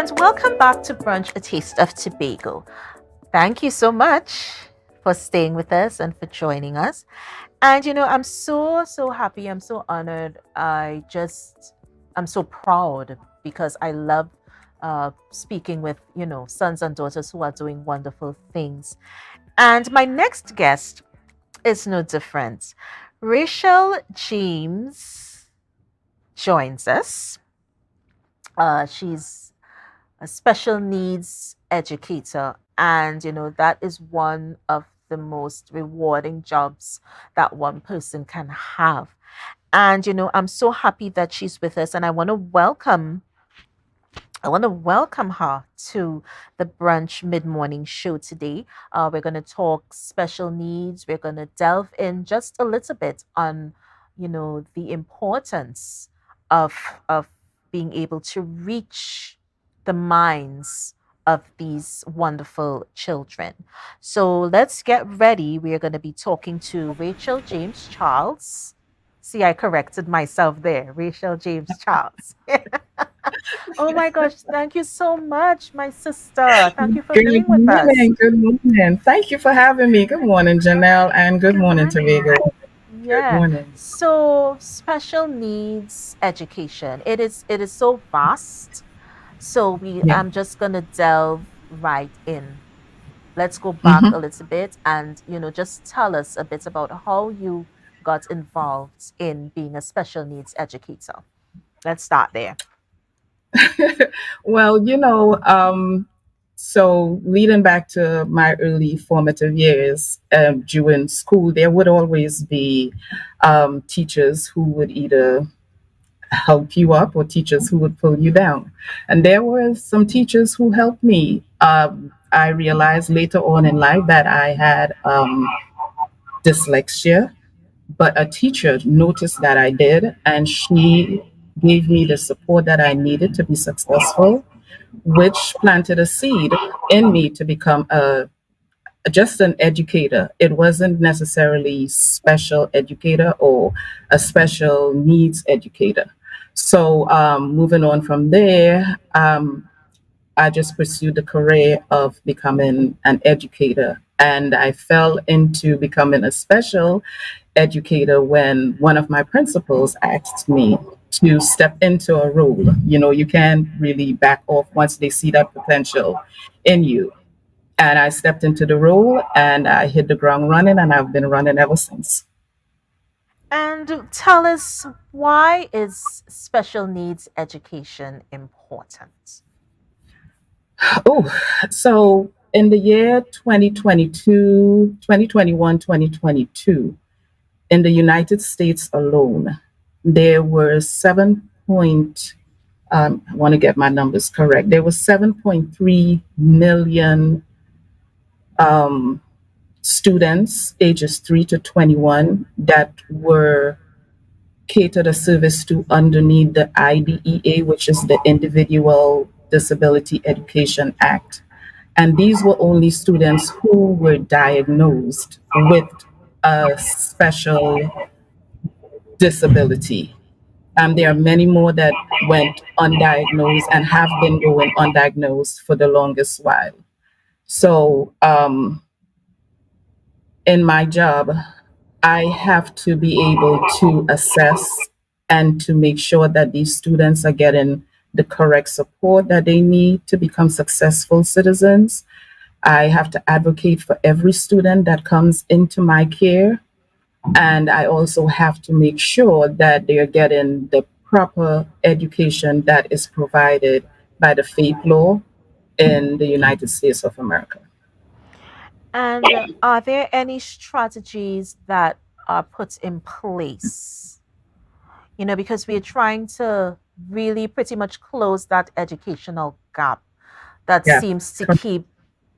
And welcome back to Brunch, a taste of Tobago. Thank you so much for staying with us and for joining us. And I'm so happy. I'm so honored. I'm so proud because I love speaking with, sons and daughters who are doing wonderful things. And my next guest is no different. Rachel James joins us. She's a special needs educator. And, that is one of the most rewarding jobs that one person can have. And, I'm so happy that she's with us. And I want to welcome her to the Brunch Mid Morning Show today. We're going to talk special needs. We're going to delve in just a little bit on, the importance of of being able to reach the minds of these wonderful children. So let's get ready. We are going to be talking to Rachel James Charles. See, I corrected myself there. Rachel James Charles. Oh my gosh, thank you so much, my sister. Thank you for Good being with us. morning. Good morning. Thank you for having me. Good morning, Janelle, and good Good morning, Tobago. morning. Good Yeah. morning. So, special needs education. It is so vast. So we Yeah. I'm just going to delve right in. Let's go back hmm a little bit and, just tell us a bit about how you got involved in being a special needs educator. Let's start there. Well, so leading back to my early formative years during school, there would always be teachers who would either help you up or teachers who would pull you down. And there were some teachers who helped me. I realized later on in life that I had dyslexia, but a teacher noticed that I did, and she gave me the support that I needed to be successful, which planted a seed in me to become a just an educator. It wasn't necessarily special educator or a special needs educator. So moving on from there, I just pursued the career of becoming an educator. And I fell into becoming a special educator when one of my principals asked me to step into a role. You can't really back off once they see that potential in you. And I stepped into the role and I hit the ground running, and I've been running ever since. And tell us, why is special needs education important? Oh, so in the year 2022, 2021, 2022, in the United States alone, there were I want to get my numbers correct. There were 7.3 million um, students ages 3 to 21 that were catered a service to underneath the IDEA, which is the Individual Disability Education Act. And these were only students who were diagnosed with a special disability. There are many more that went undiagnosed and have been going undiagnosed for the longest while. So, in my job, I have to be able to assess and to make sure that these students are getting the correct support that they need to become successful citizens. I have to advocate for every student that comes into my care. And I also have to make sure that they're getting the proper education that is provided by the FAPE law in the United States of America. And are there any strategies that are put in place? Because we're trying to really pretty much close that educational gap that Yeah. seems to keep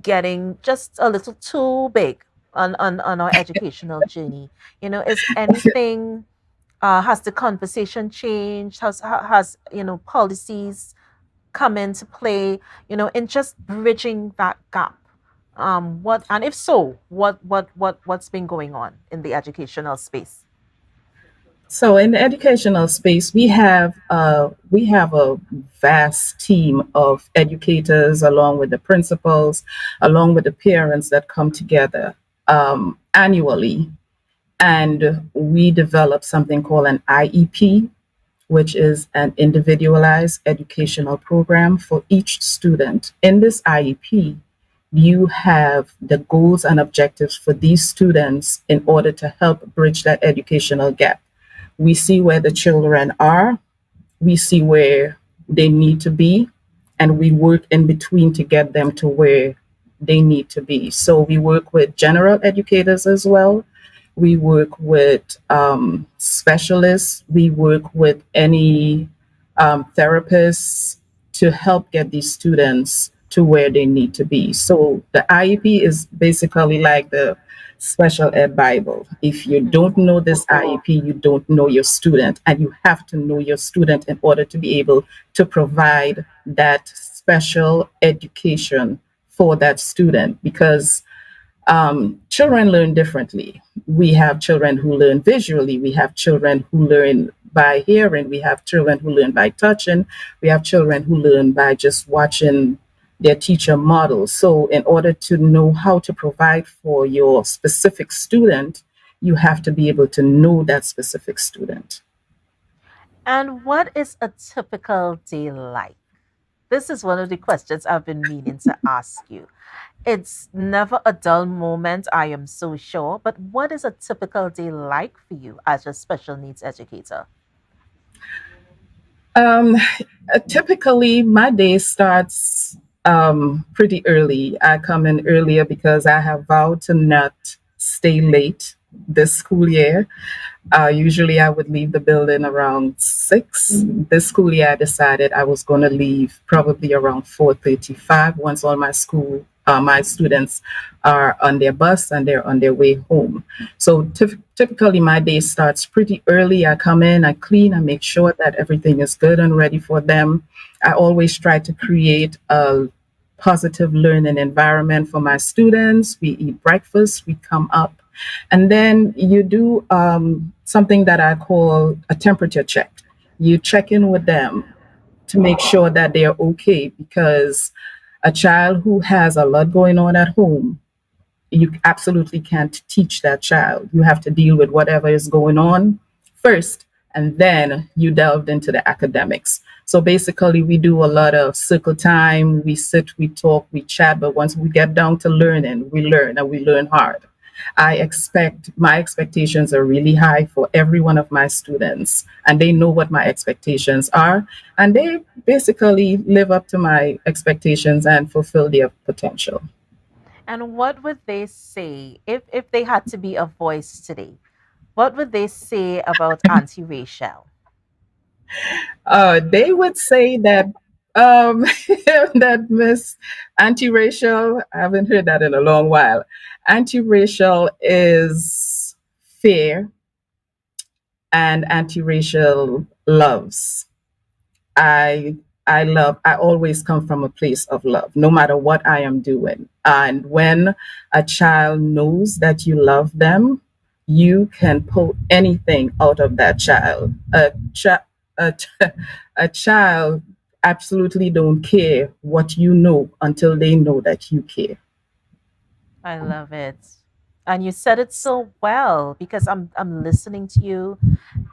getting just a little too big on our educational journey. Is anything, has the conversation changed? Has policies come into play, in just bridging that gap? What, and if so, what's been going on in the educational space? So in the educational space, we have a vast team of educators, along with the principals, along with the parents that come together annually, and we develop something called an IEP, which is an individualized educational program for each student. In this IEP, you have the goals and objectives for these students in order to help bridge that educational gap. We see where the children are, we see where they need to be, and we work in between to get them to where they need to be. So we work with general educators as well. We work with specialists. We work with any therapists to help get these students to where they need to be. So the IEP is basically like the special ed Bible. If you don't know this IEP, you don't know your student, and you have to know your student in order to be able to provide that special education for that student, because children learn differently. We have children who learn visually. We have children who learn by hearing. We have children who learn by touching. We have children who learn by just watching their teacher model. So, in order to know how to provide for your specific student, you have to be able to know that specific student. And what is a typical day like? This is one of the questions I've been meaning to ask you. It's never a dull moment, I am so sure. But what is a typical day like for you as a special needs educator? Um, Typically, my day starts pretty early. I come in earlier because I have vowed to not stay late this school year. Usually, I would leave the building around 6. This school year, I decided I was going to leave probably around 4:35 once all my students are on their bus and they're on their way home. So typically, my day starts pretty early. I come in, I clean, I make sure that everything is good and ready for them. I always try to create a positive learning environment for my students. We eat breakfast, we come up, and then you do something that I call a temperature check. You check in with them to make sure that they're okay, because a child who has a lot going on at home, you absolutely can't teach that child. You have to deal with whatever is going on first, and then you delved into the academics. So basically, we do a lot of circle time. We sit, we talk, we chat, but once we get down to learning, we learn, and we learn hard. My expectations are really high for every one of my students, and they know what my expectations are, and they basically live up to my expectations and fulfill their potential. And what would they say if they had to be a voice today? What would they say about Auntie Rachel? They would say that that Miss Anti-Racial, I haven't heard that in a long while. Anti-racial is fair, and anti-racial loves. I I always come from a place of love, no matter what I am doing. And when a child knows that you love them, you can pull anything out of that child. A, ch- a child absolutely don't care what you know until they know that you care. I love it. And you said it so well because I'm listening to you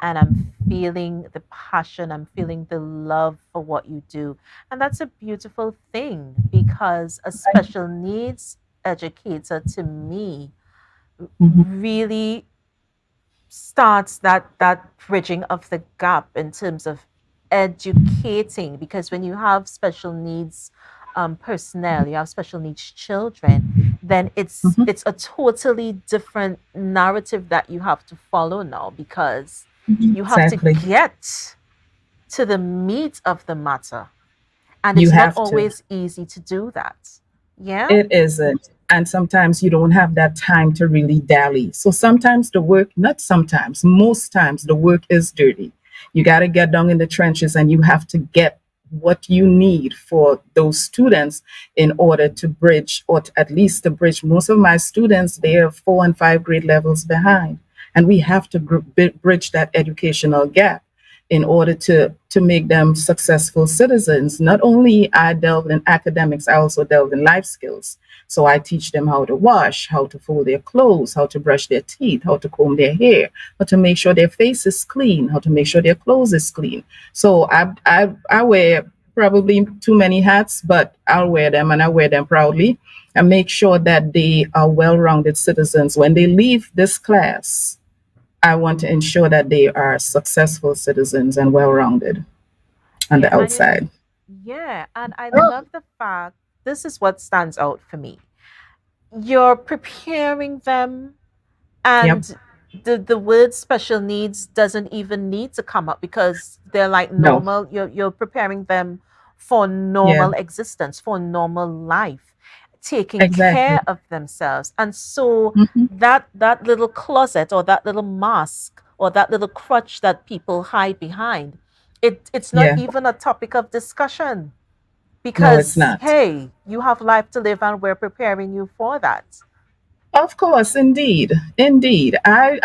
and I'm feeling the passion, I'm feeling the love for what you do. And that's a beautiful thing because a special needs educator to me Mhm, really starts that bridging of the gap in terms of educating, because when you have special needs personnel, you have special needs children, then mhm. it's a totally different narrative that you have to follow now, because you have to Exactly. get to the meat of the matter, and You it's not have to. always easy to do that. Yeah. It isn't. And sometimes you don't have that time to really dally. So sometimes the work, not sometimes, most times the work is dirty. You got to get down in the trenches and you have to get what you need for those students in order to bridge, or to, at least to bridge. Most of my students, they are 4 and 5 grade levels behind. and we have to bridge that educational gap in order to make them successful citizens. Not only I delve in academics, I also delve in life skills. So I teach them how to wash, how to fold their clothes, how to brush their teeth, how to comb their hair, how to make sure their face is clean, how to make sure their clothes is clean. So I wear probably too many hats, but I'll wear them, and I wear them proudly, and make sure that they are well-rounded citizens. When they leave this class, I want to ensure that they are successful citizens and well-rounded on Yeah, the and outside. yeah, and I love the fact this is what stands out for me. You're preparing them, Yep. and the word special needs doesn't even need to come up because they're like No. normal. You're preparing them for Yeah. normal existence, for normal life, taking Exactly. care of themselves. And so Hmm. that little closet or that little mask or that little crutch that people hide behind, it's not Yeah. even a topic of discussion No, it's because not. hey, you have life to live and we're preparing you for that. Of course, indeed, indeed. I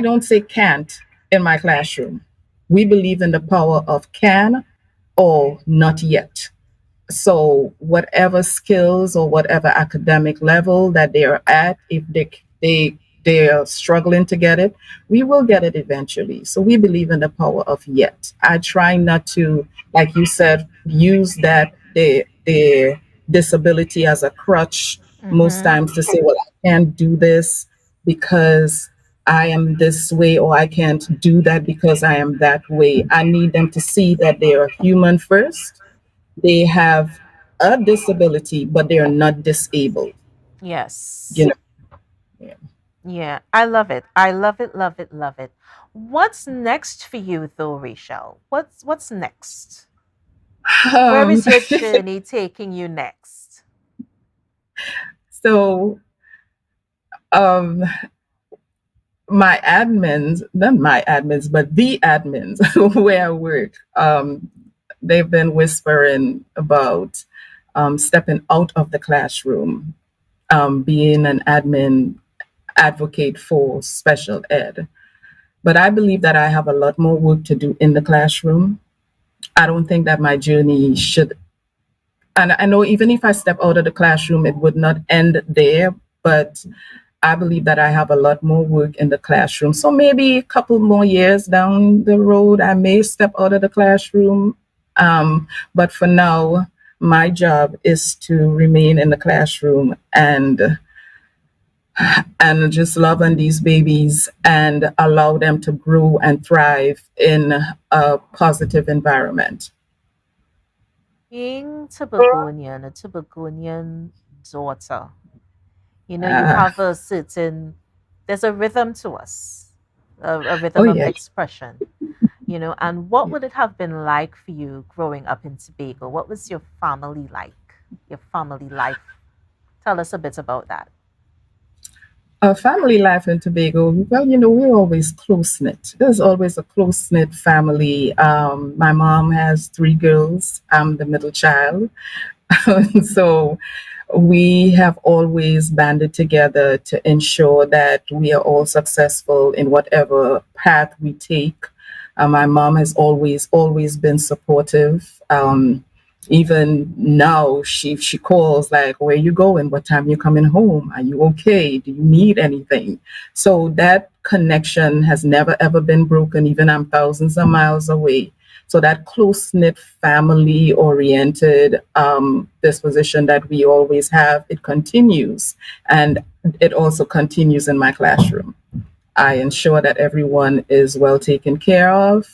don't say can't in my classroom. We believe in the power of can or not yet. So whatever skills or whatever academic level that they are at, if they are struggling to get it, we will get it eventually. So we believe in the power of yet. I try not to, like you said, use that the disability as a crutch most Mm-hmm. times to say, well, I can't do this because I am this way, or I can't do that because I am that way. I need them to see that they are human first. They have a disability, but they are not disabled. You Yes. know, yeah. Yeah, I love it. I love it, love it, love it. What's next for you though, Rachel? What's next? Where Um, is your journey taking you next? so um, my admins, not my admins, but the admins where I work, they've been whispering about stepping out of the classroom, being an admin advocate for special ed. But I believe that I have a lot more work to do in the classroom. I don't think that my journey should, and I know even if I step out of the classroom, it would not end there, but I believe that I have a lot more work in the classroom. So maybe a couple more years down the road, I may step out of the classroom. But for now, my job is to remain in the classroom and just love on these babies and allow them to grow and thrive in a positive environment. Being Tobagonian, a Tobagonian daughter, you Uh, have a certain, there's a rhythm to us, a oh, rhythm of yeah. expression, and what would it have been like for you growing up in Tobago? What was your family like? Your family life? Tell us a bit about that. Family life in Tobago, well, we're always close knit. There's always a close knit family. My mom has three girls. I'm the middle child. So we have always banded together to ensure that we are all successful in whatever path we take. My mom has always been supportive. Even now, she calls like, "Where you going? What time you coming home? Are you okay? Do you need anything?" So that connection has never ever been broken. Even I'm thousands of miles away. So that close knit, family oriented disposition that we always have, it continues, and it also continues in my classroom. I ensure that everyone is well taken care of.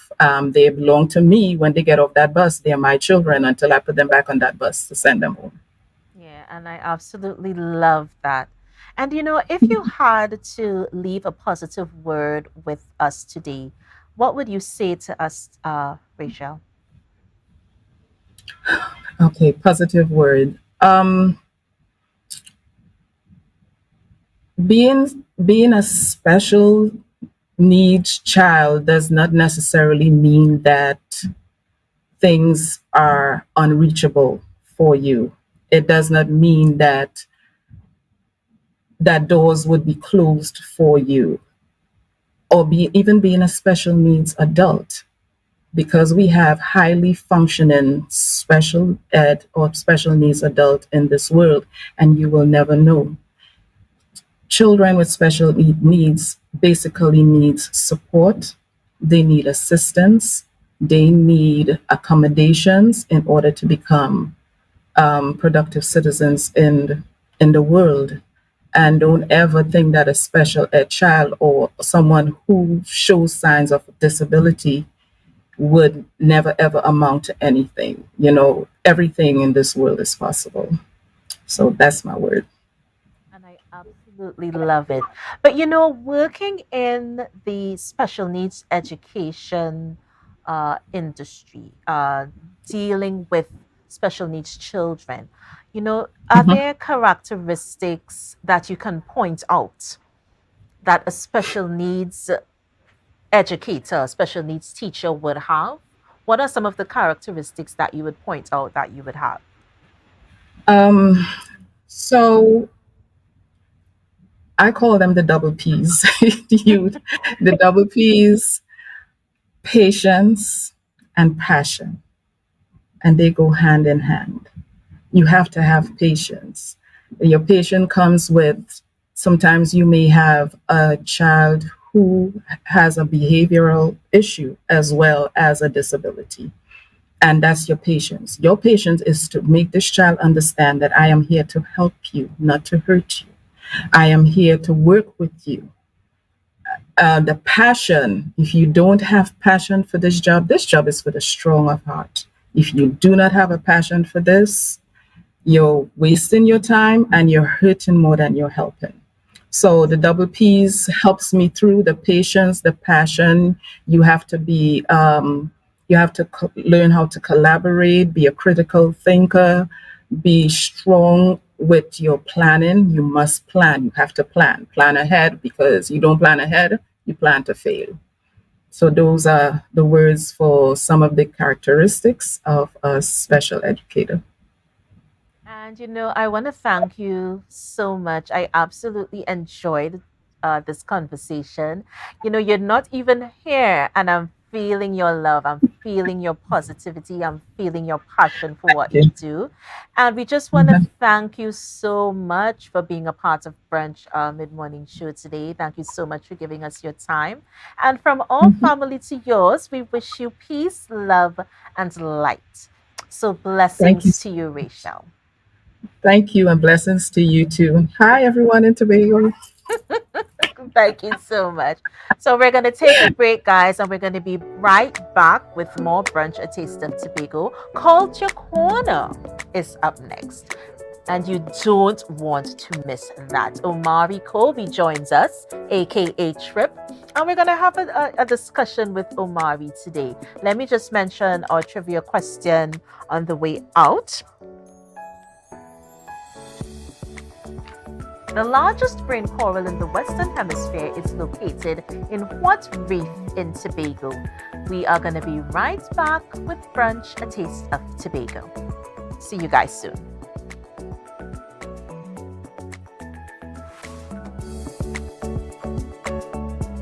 They belong to me when they get off that bus. They are my children until I put them back on that bus to send them home. Yeah, and I absolutely love that. And if you had to leave a positive word with us today, what would you say to us, Rachel? Okay, positive word. Being a special needs child does not necessarily mean that things are unreachable for you. It does not mean that that doors would be closed for you, or even being a special needs adult, because we have highly functioning special ed or special needs adult in this world, and you will never know. Children with special needs basically needs support, they need assistance, they need accommodations in order to become productive citizens in the world. And don't ever think that a special ed child or someone who shows signs of disability would never ever amount to anything. You know, everything in this world is possible. So that's my word. And I absolutely love it. But working in the special needs education industry, dealing with special needs children, are Mhm. there characteristics that you can point out that a special needs educator, special needs teacher would have? What are some of the characteristics that you would point out that you would have? Um, so I call them the double P's. You, the double P's, patience and passion, and they go hand in hand. You have to have patience. Your patience comes with, sometimes you may have a child who has a behavioral issue as well as a disability. And that's your patience. Your patience is to make this child understand that I am here to help you, not to hurt you. I am here to work with you. The passion, if you don't have passion for this job is for the strong of heart. If you do not have a passion for this, you're wasting your time and you're hurting more than you're helping. So the double P's helps me through the patience, the passion. You have to be, you have to learn how to collaborate, be a critical thinker, be strong with your planning. You must plan. You have to plan ahead, because you don't plan ahead, you plan to fail. So those are the words for some of the characteristics of a special educator. And I want to thank you so much. I absolutely enjoyed this conversation. You're not even here, and I'm feeling your love. I'm feeling your positivity. I'm feeling your passion for what Okay. you do. And we just want to thank you so much for being a part of Brunch Mid Morning Show today. Thank you so much for giving us your time. And from our Mhm. family to yours, we wish you peace, love, and light. So, Thank you. blessings to you, Rachel. Thank you, and blessings to you too. Hi, everyone in Tobago. Thank you so much. So we're going to take a break, guys, and we're going to be right back with more Brunch, a Taste of Tobago. Culture Corner is up next. And you don't want to miss that. Omari Colby joins us, aka Trip, and we're going to have a discussion with Omari today. Let me just mention our trivia question on the way out. The largest brain coral in the Western Hemisphere is located in what reef in Tobago? We are going to be right back with Brunch, a Taste of Tobago. See you guys soon.